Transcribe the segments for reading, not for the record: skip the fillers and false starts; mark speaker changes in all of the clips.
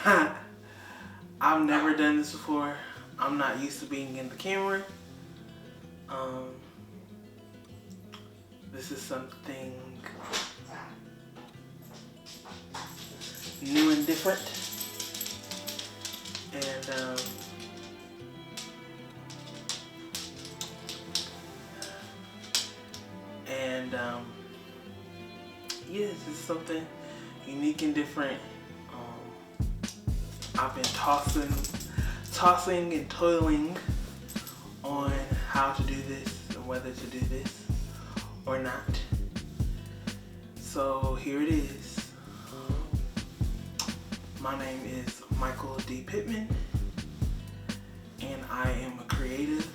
Speaker 1: I've never done this before. I'm not used to being in the camera. Um, this is something new and different. And yeah, this is something unique and different. I've been tossing and toiling on how to do this and whether to do this or not. So here it is. My name is Michael D. Pittman, and I am a creative.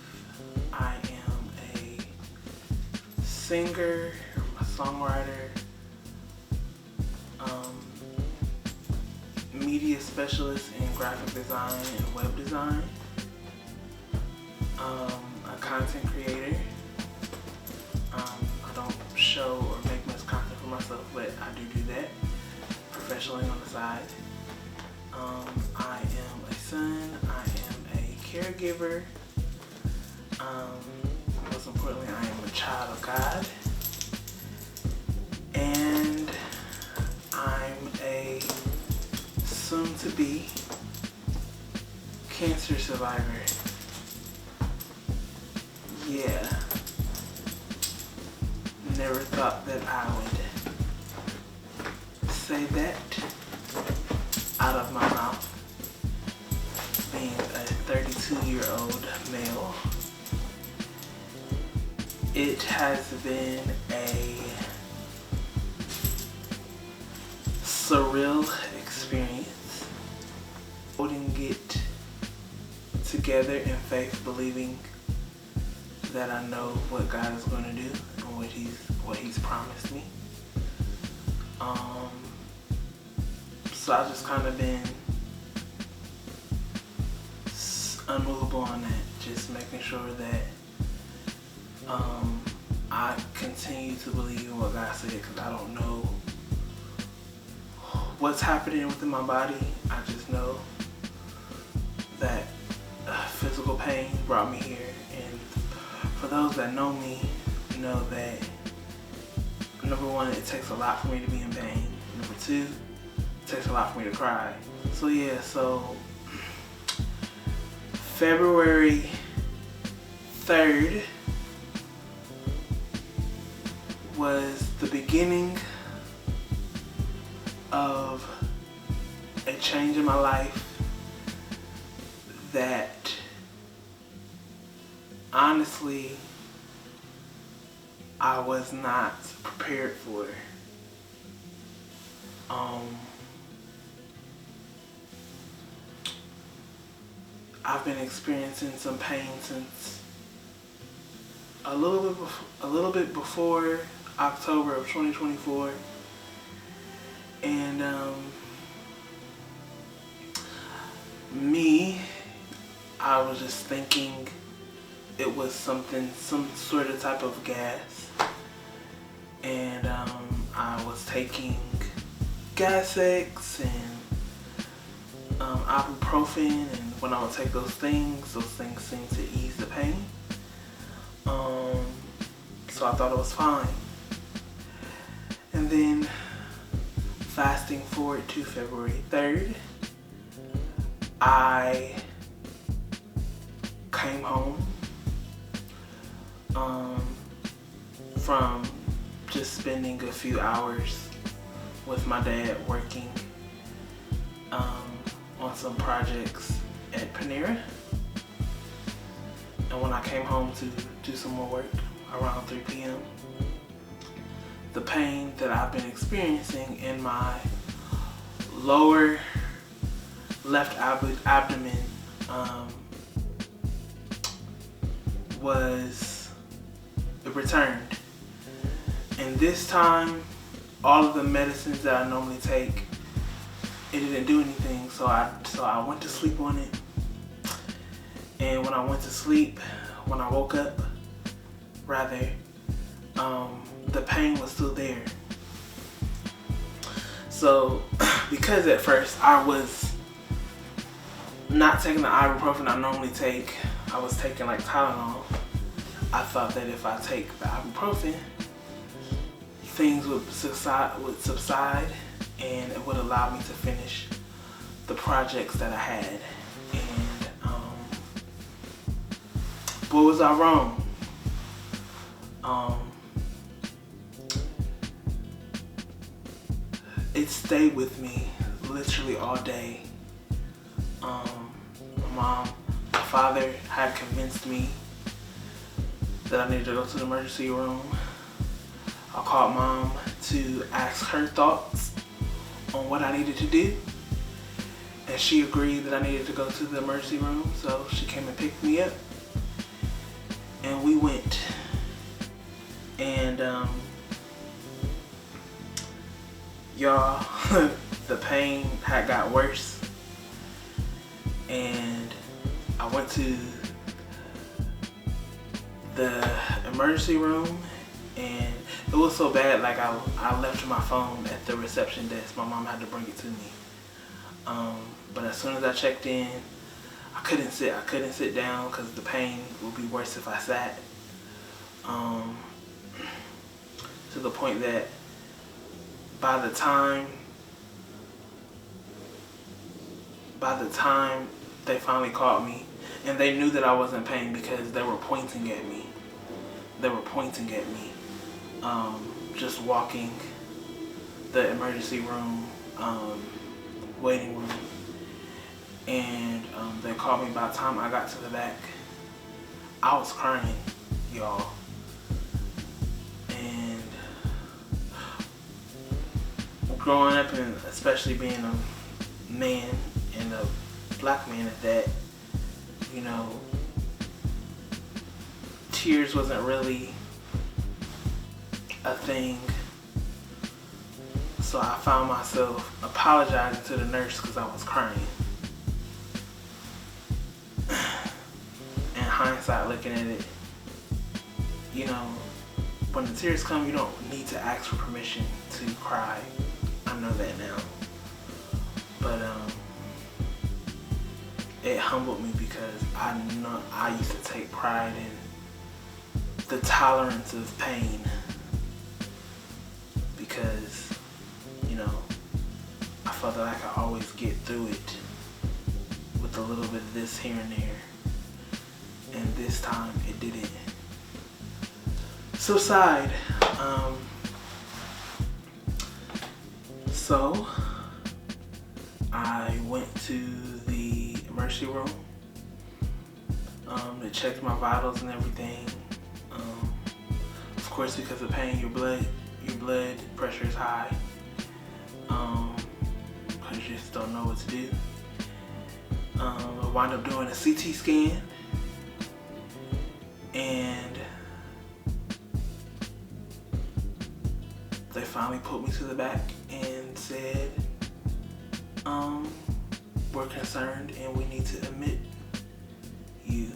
Speaker 1: I am a singer, a songwriter, media specialist in graphic design and web design, a content creator. I don't show or make much content for myself, but I do that professionally on the side. I am a son, I am a caregiver, most importantly I am a child of God, and I'm a soon-to-be cancer survivor. Yeah, never thought that I would say that out of my mouth, being a 32-year-old male. It has been a surreal experience, putting it together in faith, believing that I know what God is going to do and what He's promised me. So I've just kind of been unmovable on that, just making sure that I continue to believe in what God said, because I don't know what's happening within my body. I just know that physical pain brought me here, and for those that know me, know that number one, it takes a lot for me to be in pain. Number two, it takes a lot for me to cry. So yeah, so February 3rd was the beginning of a change in my life that honestly I was not prepared for. I've been experiencing some pain since a little bit before October of 2024, and I was just thinking it was some sort of type of gas, and I was taking Gas-X and ibuprofen, and when I would take those things seemed to ease the pain. So I thought it was fine. And then fasting forward to February 3rd, I came home from just spending a few hours with my dad working on some projects at Panera. And when I came home to do some more work around 3 p.m., the pain that I've been experiencing in my lower left abdomen it returned. And this time, all of the medicines that I normally take, it didn't do anything. So I went to sleep on it. And when I went to sleep, when I woke up, rather, the pain was still there. So, because at first I was not taking the ibuprofen I normally take, I was taking like Tylenol. I thought that if I take the ibuprofen, things would subside and it would allow me to finish the projects that I had. And boy, was I wrong. It stayed with me literally all day. My father had convinced me that I needed to go to the emergency room. I called Mom to ask her thoughts on what I needed to do, and she agreed that I needed to go to the emergency room, so she came and picked me up, and we went. And y'all, the pain had got worse, and I went to the emergency room, and it was so bad, like I left my phone at the reception desk. My mom had to bring it to me. But as soon as I checked in, I couldn't sit down because the pain would be worse if I sat. To the point that by the time they finally called me, and they knew that I was in pain because they were pointing at me. Just walking the emergency room, waiting room. And they called me. By the time I got to the back, I was crying, y'all. And growing up, and especially being a man and a black man at that, you know, tears wasn't really a thing. So I found myself apologizing to the nurse because I was crying. In hindsight, looking at it, you know, when the tears come, you don't need to ask for permission to cry. I know that now. But it humbled me because I know I used to take pride in the tolerance of pain, because, you know, I felt that I could always get through it with a little bit of this here and there, and this time it didn't subside. So I went to the emergency room. They checked my vitals and everything. Of course, because of pain, your blood pressure is high. Because you just don't know what to do. I wound up doing a CT scan, and they finally put me to the back and said, we're concerned and we need to admit you.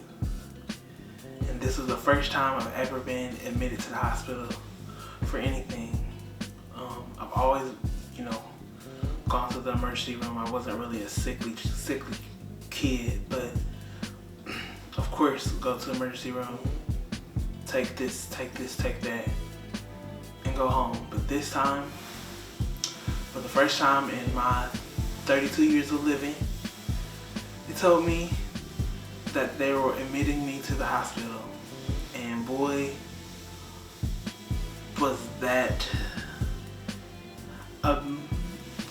Speaker 1: And this was the first time I've ever been admitted to the hospital for anything. I've always, you know, gone to the emergency room. I wasn't really a sickly kid, but of course, go to the emergency room, take this, take that, and go home. But this time, for the first time in my 32 years of living, they told me that they were admitting me to the hospital. And boy, was that a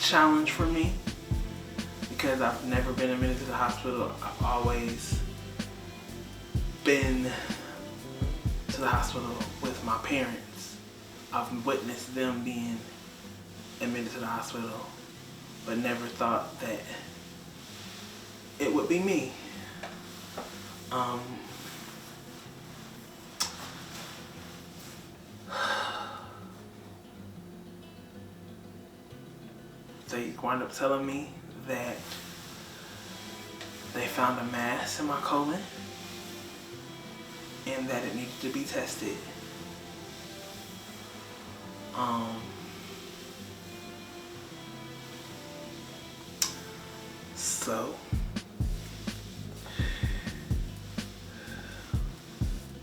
Speaker 1: challenge for me, because I've never been admitted to the hospital. I've always been to the hospital with my parents. I've witnessed them being admitted to the hospital, but never thought that it would be me. They wound up telling me that they found a mass in my colon and that it needed to be tested. So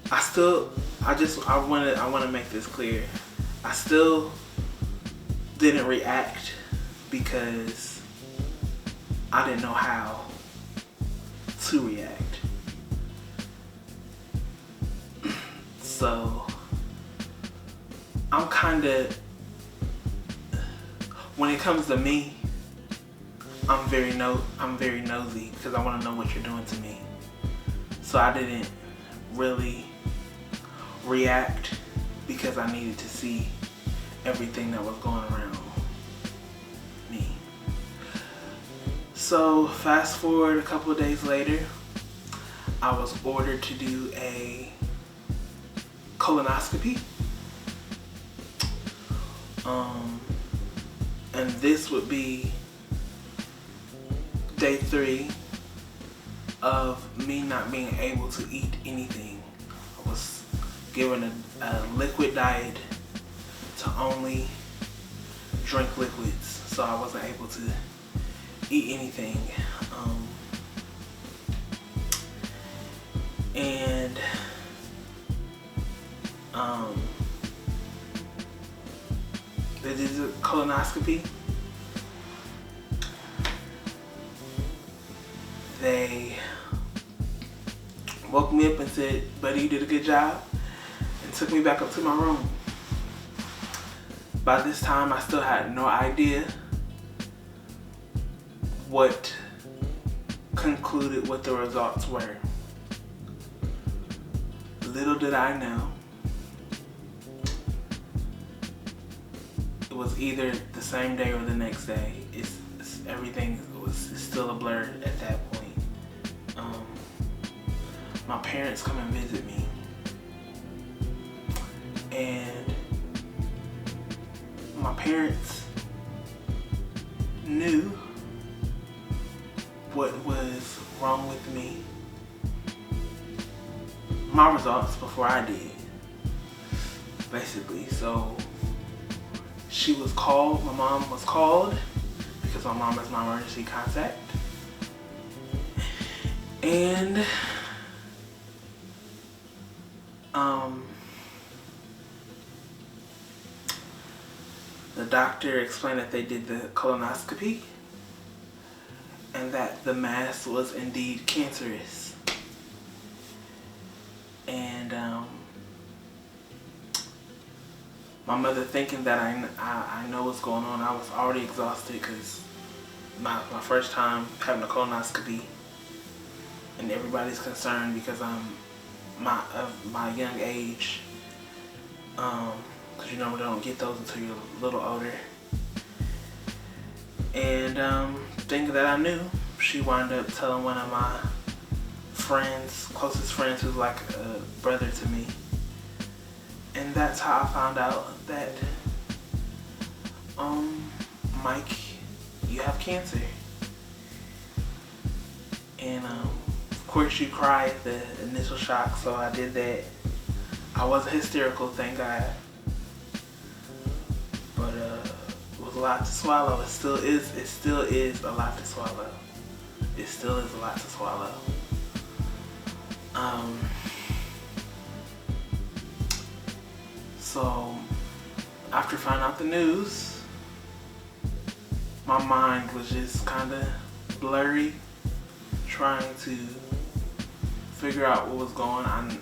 Speaker 1: I want to make this clear. I still didn't react because I didn't know how to react. So I'm kind of, when it comes to me, I'm very nosy because I want to know what you're doing to me. So I didn't really react because I needed to see everything that was going around me. So fast forward a couple of days later, I was ordered to do a colonoscopy. And this would be day 3 of me not being able to eat anything. I was given a liquid diet to only drink liquids, so I wasn't able to eat anything. They did a colonoscopy. They woke me up and said, "Buddy, you did a good job," and took me back up to my room. By this time, I still had no idea what concluded what the results were. Little did I know, it was either the same day or the next day. Everything was still a blur at that point. My parents come and visit me, and my parents knew what was wrong with me, my results, before I did, basically. So she was called, my mom was called, because my mom is my emergency contact. And the doctor explained that they did the colonoscopy and that the mass was indeed cancerous. And my mother, thinking that I know what's going on, I was already exhausted because my first time having a colonoscopy, and everybody's concerned because I'm my young age, because you know we don't get those until you're a little older. And thinking that I knew, she wound up telling one of my friends, closest friends, who's like a brother to me. And that's how I found out that, Mike, you have cancer. And of course you cry at the initial shock, so I did that. I wasn't hysterical, thank God. But it was a lot to swallow. It still is a lot to swallow. It still is a lot to swallow. So after finding out the news, my mind was just kind of blurry, trying to figure out what was going on.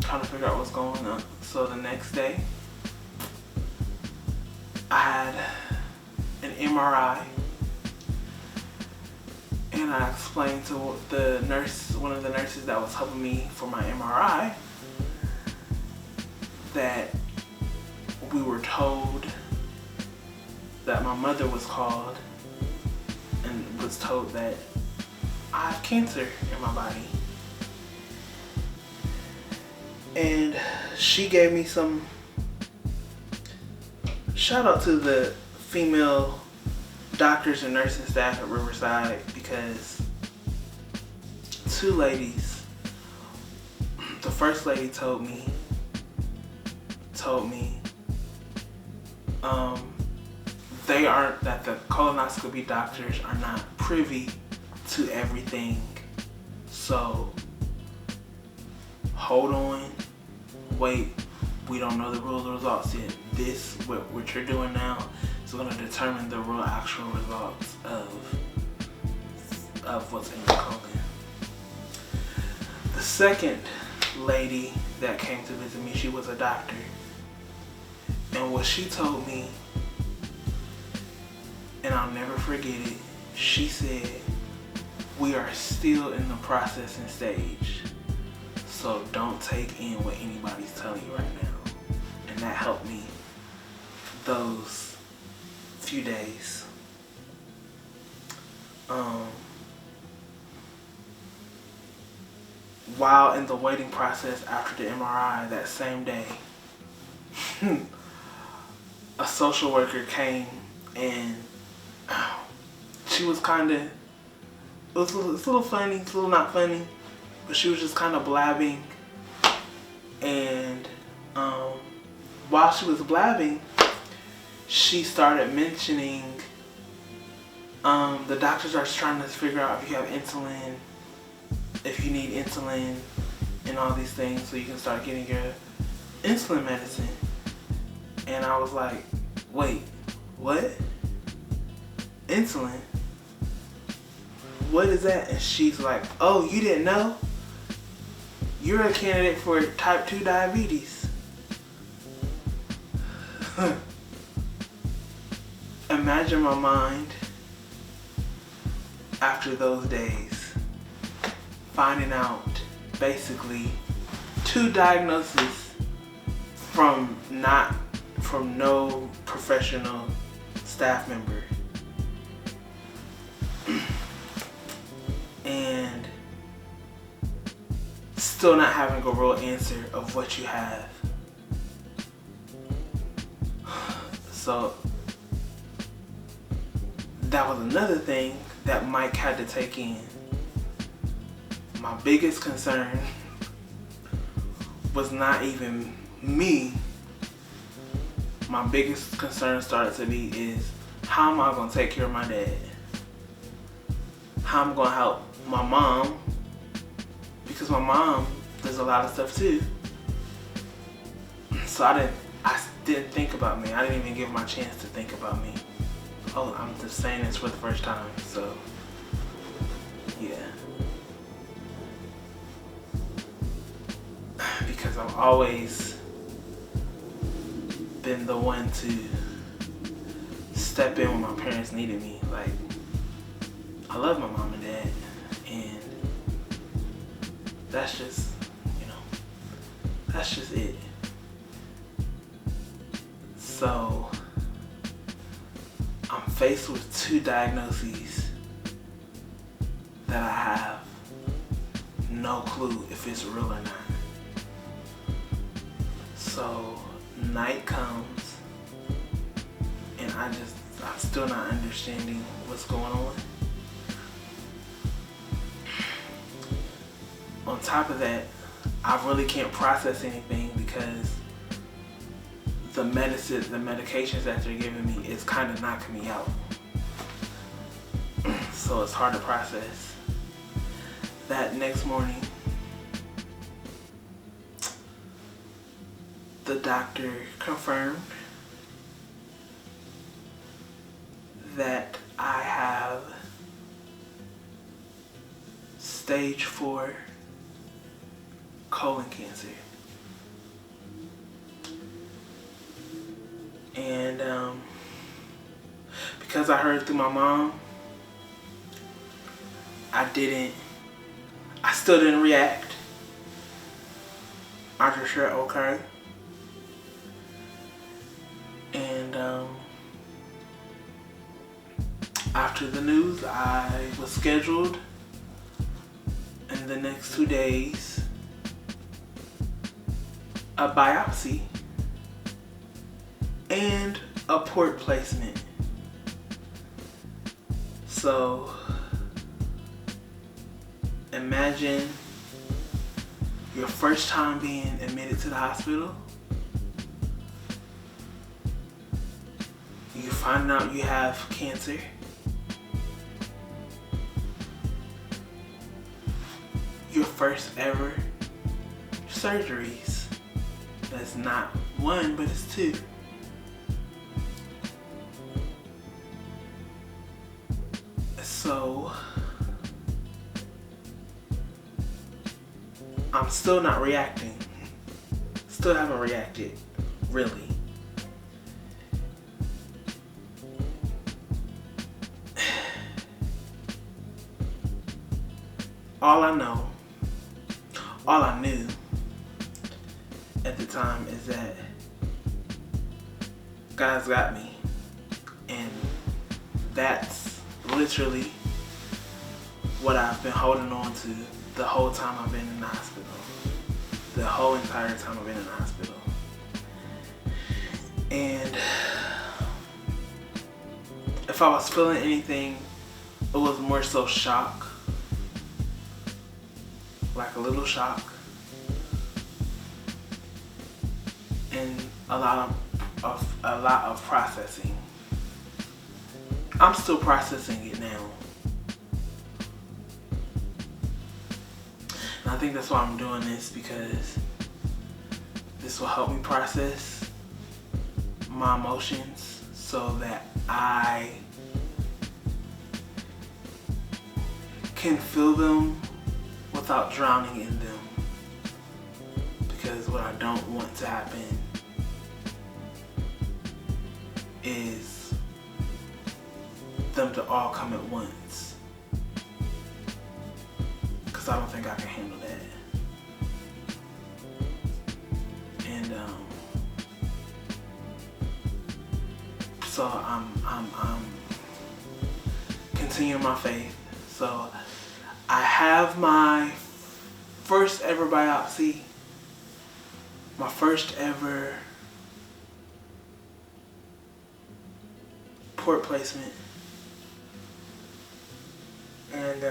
Speaker 1: Trying to figure out what's going on. So the next day, I had an MRI, and I explained to the nurse, one of the nurses that was helping me for my MRI, that we were told that my mother was called and was told that I have cancer in my body. And she gave me some, shout out to the female doctors and nursing staff at Riverside, because 2 ladies, the first lady told me that the colonoscopy doctors are not privy to everything. So hold on, wait, we don't know the real results yet. This, what you're doing now, is going to determine the real actual results of what's in your colon. The second lady that came to visit me, she was a doctor. And what she told me, and I'll never forget it, she said, we are still in the processing stage. So don't take in what anybody's telling you right now. And that helped me those few days. While in the waiting process after the MRI that same day, a social worker came and she was kind of, it was a little funny, it's a little not funny, but she was just kind of blabbing. And while she was blabbing, she started mentioning the doctors are trying to figure out if you have insulin, if you need insulin and all these things so you can start getting your insulin medicine. And I was like, wait, what? Insulin? What is that? And she's like, oh, you didn't know? You're a candidate for type 2 diabetes. Imagine my mind after those days, finding out basically 2 diagnoses from no professional staff member. And still not having a real answer of what you have. So that was another thing that Mike had to take in. My biggest concern was not even me. My biggest concern started to be is, how am I going to take care of my dad? How am I going to help my mom? Because my mom does a lot of stuff too. So I didn't think about me. I didn't even give my chance to think about me. Oh, I'm just saying this for the first time, so yeah. Because I've always been the one to step in when my parents needed me. Like, I love my mom and dad, and that's just, that's just it. So I'm faced with 2 diagnoses that I have no clue if it's real or not. So night comes and I'm still not understanding what's going on. On top of that, I really can't process anything because the medications that they're giving me is kind of knocking me out. So it's hard to process. That next morning, the doctor confirmed that I have stage 4 colon cancer. And because I heard through my mom, I still didn't react. I just said, okay. And after the news, I was scheduled in the next 2 days a biopsy and a port placement. So imagine your first time being admitted to the hospital. You find out you have cancer. first ever surgeries. That's not one, but it's two. So I'm still not reacting. Still haven't reacted, really. All I knew at the time is that God's got me. And that's literally what I've been holding on to the whole time I've been in the hospital. The whole entire time I've been in the hospital. And if I was feeling anything, it was more so shock. Like a little shock. And a lot of processing. I'm still processing it now. And I think that's why I'm doing this, because this will help me process my emotions so that I can feel them without drowning in them. Because what I don't want to happen is them to all come at once. Because I don't think I can handle that. And so I'm continuing my faith. So I have my first ever biopsy, my first ever port placement, and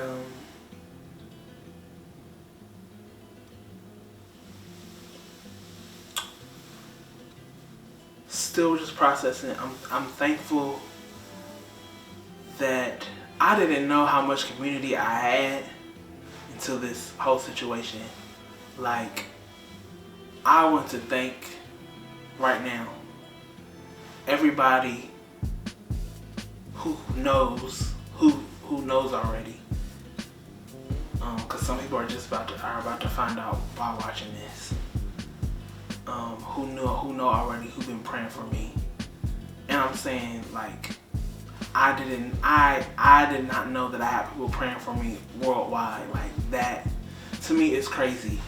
Speaker 1: still just processing. I'm thankful that I didn't know how much community I had until this whole situation. Like, I want to thank right now everybody who knows already, because some people are about to find out by watching this. Who know already, who've been praying for me. And I'm saying, like, I did not know that I had people praying for me worldwide. Like, that to me is crazy.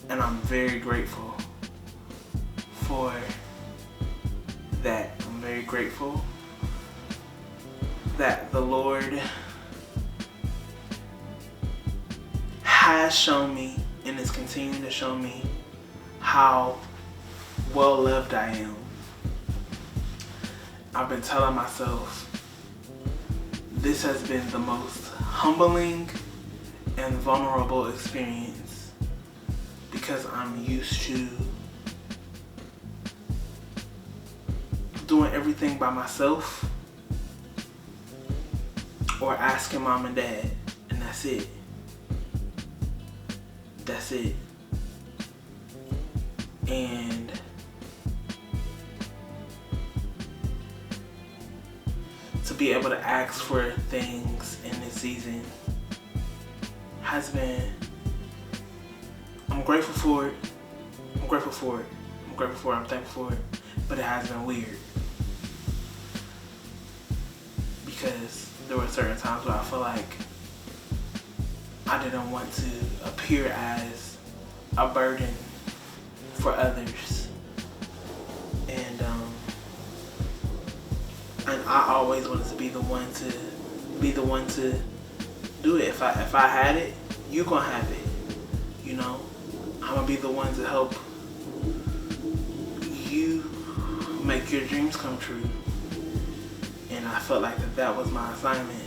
Speaker 1: And I'm very grateful for that. I'm very grateful that the Lord has shown me and is continuing to show me how well loved I am. I've been telling myself this has been the most humbling and vulnerable experience, because I'm used to doing everything by myself or asking mom and dad, and that's it. That's it. And to be able to ask for things in this season has been, I'm grateful for it. I'm grateful for it. I'm grateful for it. I'm thankful for it. But it has been weird. Because there were certain times where I feel like I didn't want to appear as a burden for others. And I always wanted to be the one to do it. If I had it, you gonna have it. You know, I'm gonna be the one to help you make your dreams come true. And I felt like that was my assignment.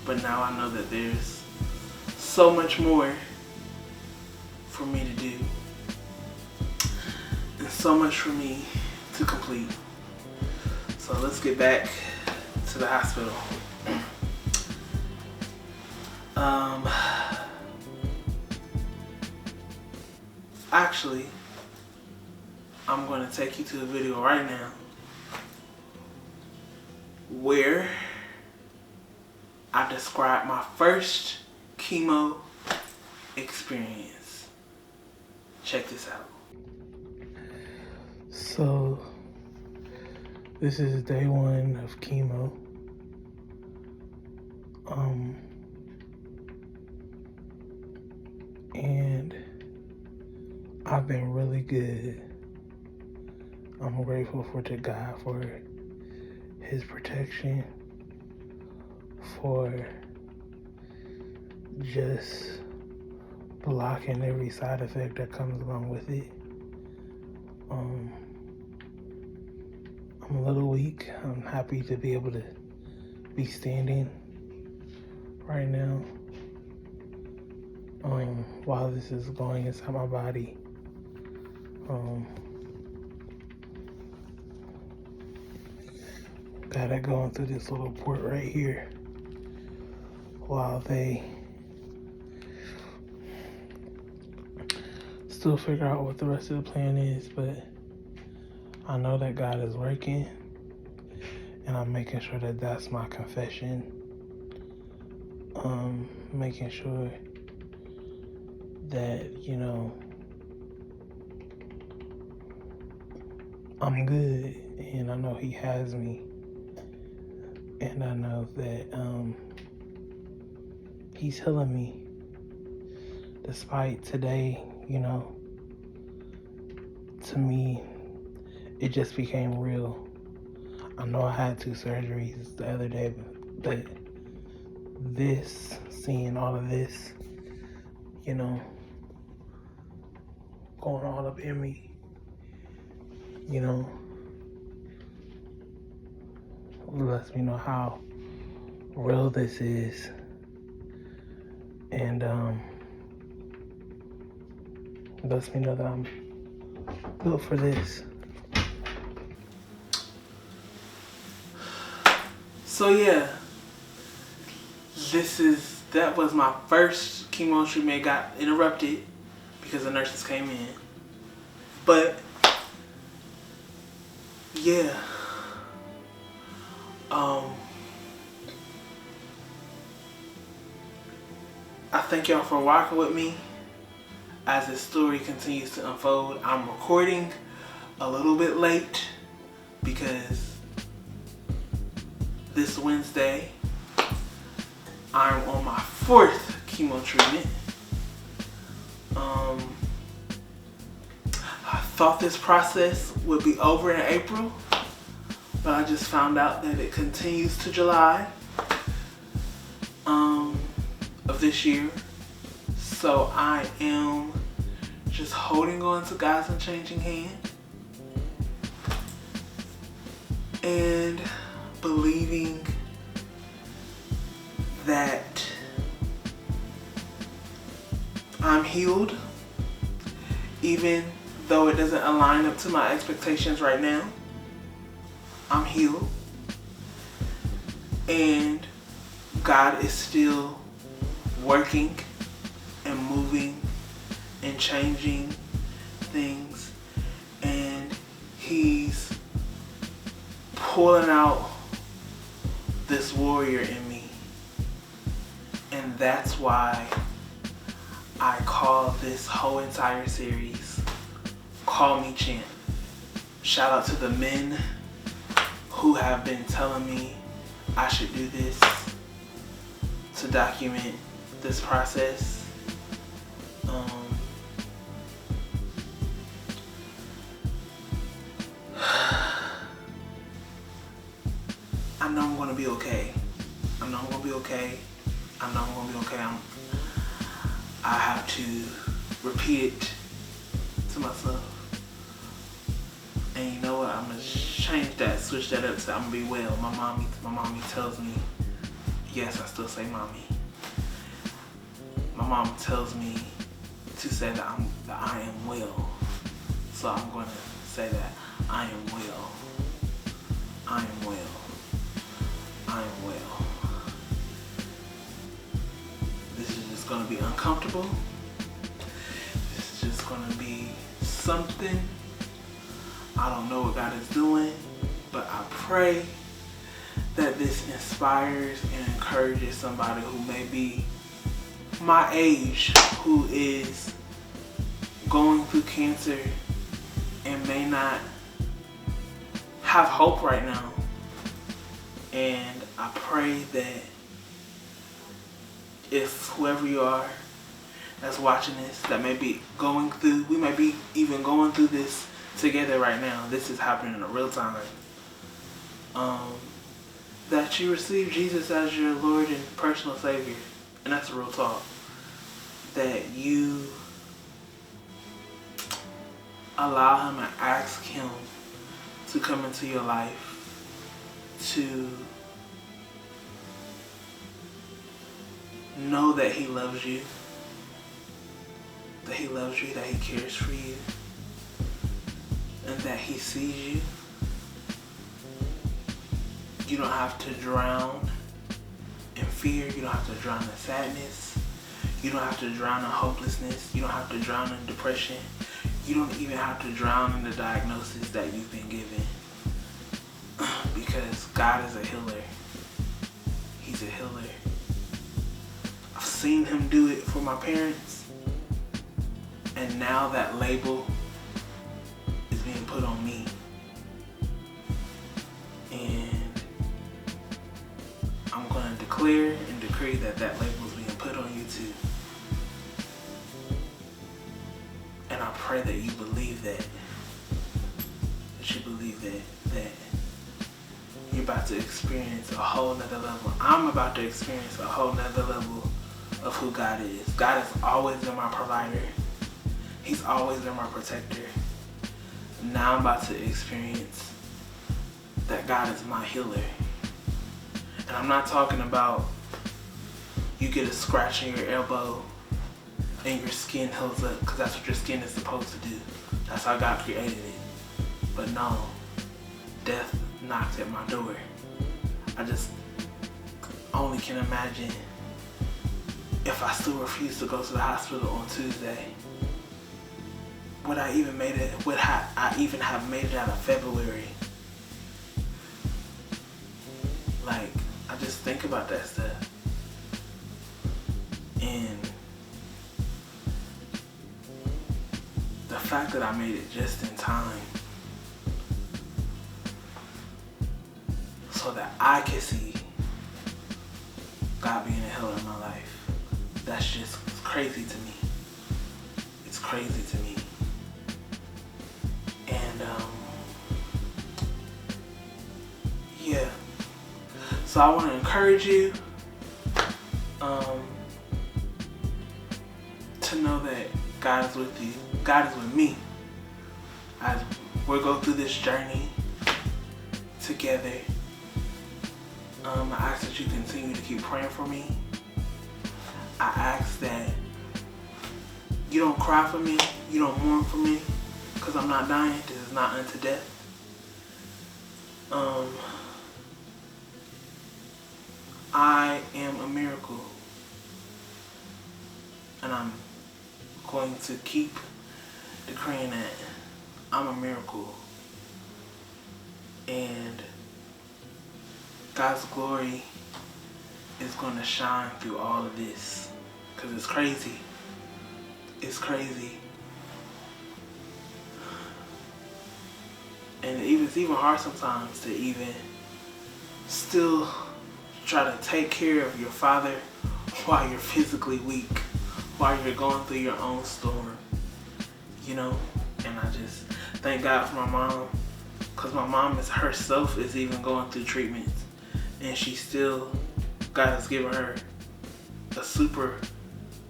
Speaker 1: But now I know that there's so much more for me to do, and so much for me to complete. So let's get back to the hospital. Actually, I'm going to take you to a video right now where I describe my first chemo experience. Check this out. So, this is day 1 of chemo. And I've been really good. I'm grateful to God for His protection, for just blocking every side effect that comes along with it. I'm a little weak. I'm happy to be able to be standing right now while this is going inside my body. Got it going through this little port right here while they still figure out what the rest of the plan is, but I know that God is working, and I'm making sure that that's my confession. Making sure that, you know, I'm good, and I know He has me, and I know that He's healing me. Despite today, you know, to me, it just became real. I know I had 2 surgeries the other day, but this, seeing all of this, you know, going all up in me, you know, lets me know how real this is. And lets me know that I'm built for this. So yeah, that was my first chemo treatment. Got interrupted because the nurses came in. But yeah, I thank y'all for walking with me as this story continues to unfold. I'm recording a little bit late because this Wednesday I'm on my 4th chemo treatment. I thought this process would be over in April, but I just found out that it continues to July of this year. So I am just holding on to God's unchanging hand and believing that I'm healed, even though it doesn't align up to my expectations right now. I'm healed, and God is still working and moving and changing things, and He's pulling out this warrior in me. And that's why I call this whole entire series Call Me Champ. Shout out to the men who have been telling me I should do this to document this process. I know I'm gonna be okay. I know I'm gonna be okay. I know I'm gonna be okay. I have to repeat it to myself. And you know what? I'm gonna change that, switch that up, so I'm gonna be well. My mommy tells me, yes, I still say mommy. My mom tells me to say that I am well. So I'm gonna say that I am well. I am well. I am well. This is just going to be uncomfortable. This is just going to be something. I don't know what God is doing, but I pray that this inspires and encourages somebody who may be my age, who is going through cancer and may not have hope right now. And I pray that if whoever you are that's watching this, that may be going through, we may be even going through this together right now. This is happening in real time. That you receive Jesus as your Lord and personal Savior. And that's a real talk. That you allow Him and ask Him to come into your life, to know that He loves you, that He loves you, that He cares for you, and that He sees you. You don't have to drown in fear. You don't have to drown in sadness. You don't have to drown in hopelessness. You don't have to drown in depression. You don't even have to drown in the diagnosis that you've been given. Because God is a healer. He's a healer. I've seen Him do it for my parents. And now that label is being put on me. And I'm going to declare and decree that that label is being put on you too. And I pray that you believe that. That you believe that you're about to experience a whole nother level. I'm about to experience a whole nother level of who God is. God has always been my provider. He's always been my protector. Now I'm about to experience that God is my healer. And I'm not talking about you get a scratch in your elbow and your skin heals up, because that's what your skin is supposed to do. That's how God created it. But no, death knocked at my door. I just only can imagine if I still refuse to go to the hospital on Tuesday. Would I even made it? Would I even have made it out of February? Like, I just think about that stuff. And the fact that I made it just in time so that I could see God being a healer in my life, that's just crazy to me. It's crazy to me. And yeah. So I want to encourage you to know that God is with you. God is with me as we're going through this journey together. I ask that you continue to keep praying for me. I ask that you don't cry for me, you don't mourn for me, because I'm not dying. This is not unto death. I am a miracle. And I'm going to keep decreeing that I'm a miracle. And God's glory is going to shine through all of this. Because it's crazy. It's crazy. And it's even hard sometimes to even still try to take care of your father while you're physically weak, while you're going through your own storm, you know. And I just thank God for my mom, because my mom is herself is even going through treatments, and she still, God has given her a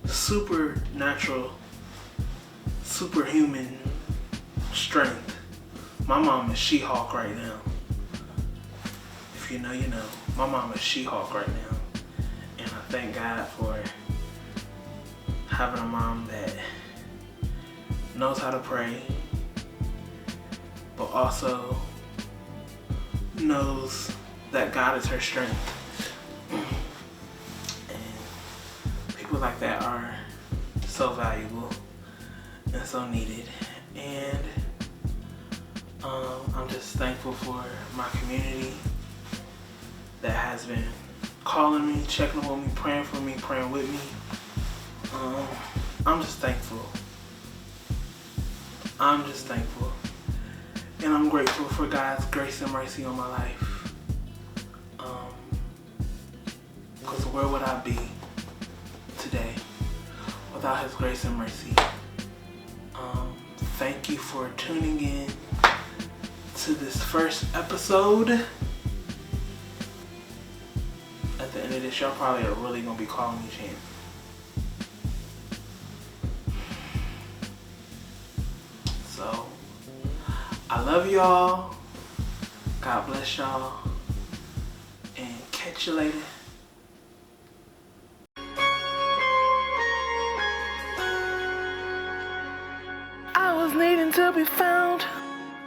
Speaker 1: supernatural, superhuman strength. My mom is She-Hulk right now. If you know, you know. My mom is She-Hulk right now. And I thank God for having a mom that knows how to pray, but also knows that God is her strength. And people like that are so valuable and so needed. And I'm just thankful for my community that has been calling me, checking on me, praying for me, praying with me. I'm just thankful. I'm just thankful. And I'm grateful for God's grace and mercy on my life. Because where would I be today without His grace and mercy? Thank you for tuning in to this first episode. At the end of this, y'all probably are really going to be calling me champ. So, I love y'all. God bless y'all. And catch you later. I was needing to be found.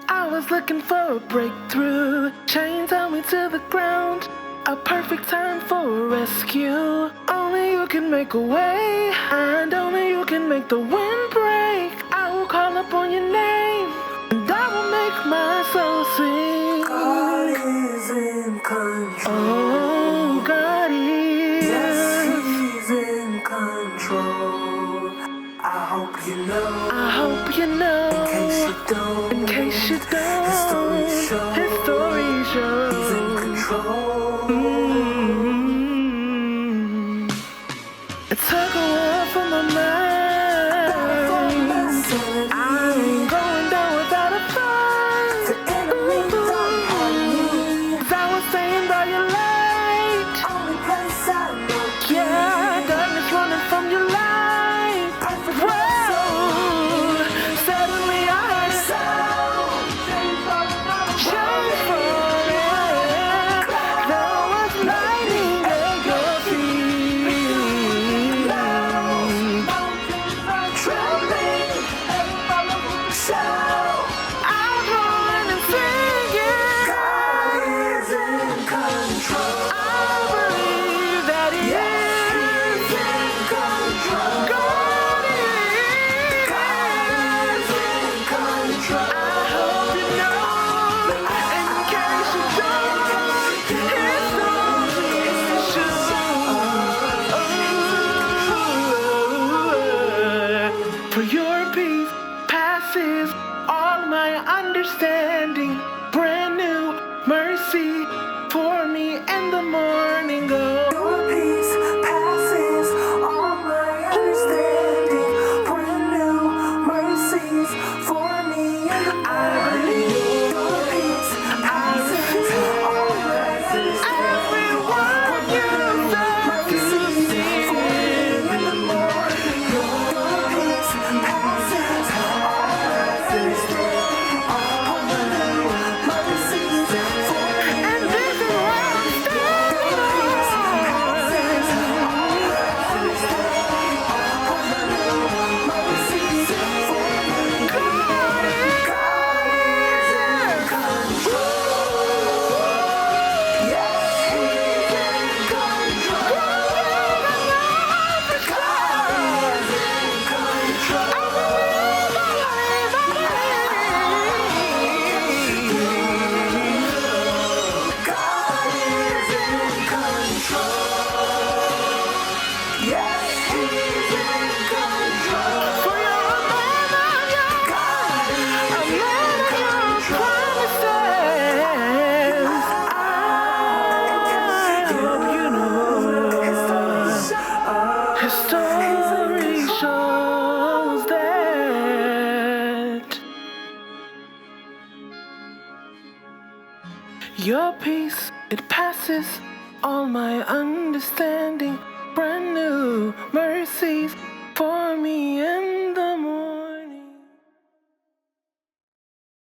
Speaker 1: I was looking for a breakthrough. Chains held me to the ground. A perfect time for a rescue. Only you can make a way, and only you can make the wind break. I will call upon your name, and I will make my soul sing.
Speaker 2: God is in control.
Speaker 1: Oh, God is.
Speaker 2: Yes, He's in control. I hope you know.
Speaker 1: I hope you know.
Speaker 2: In case you don't.
Speaker 1: In case you don't.
Speaker 2: His story shows.
Speaker 1: His story shows.
Speaker 2: He's in control.
Speaker 1: It took a while for my mind. I ain't going down without a fight.
Speaker 2: The enemy don't have me.
Speaker 1: 'Cause I was staying by your light.
Speaker 2: Only place I know.
Speaker 1: Yeah, darkness running from your light.
Speaker 2: Perfect
Speaker 1: Whoa, suddenly I heard a
Speaker 2: sound.
Speaker 1: change for it. There was lightning at your feet.
Speaker 2: Trembling. Shout.
Speaker 1: I'm rolling and singing.
Speaker 2: God is in control.
Speaker 1: I believe that He is.
Speaker 2: He's in control.
Speaker 1: God is.
Speaker 2: God is in control.
Speaker 1: I hope you know. In case you don't, His story shows. For your peace passes all my understanding. Brand new mercy for me in the morning. Oh.
Speaker 2: Your peace passes all my understanding. Brand new mercies for me in the morning. Your peace passes all my
Speaker 1: Everyone you love to see.
Speaker 2: in the morning. Your peace passes all my understanding. All the new mercies for me.
Speaker 1: And this is where I'm Your peace, it passes all my understanding. Brand new mercies for me and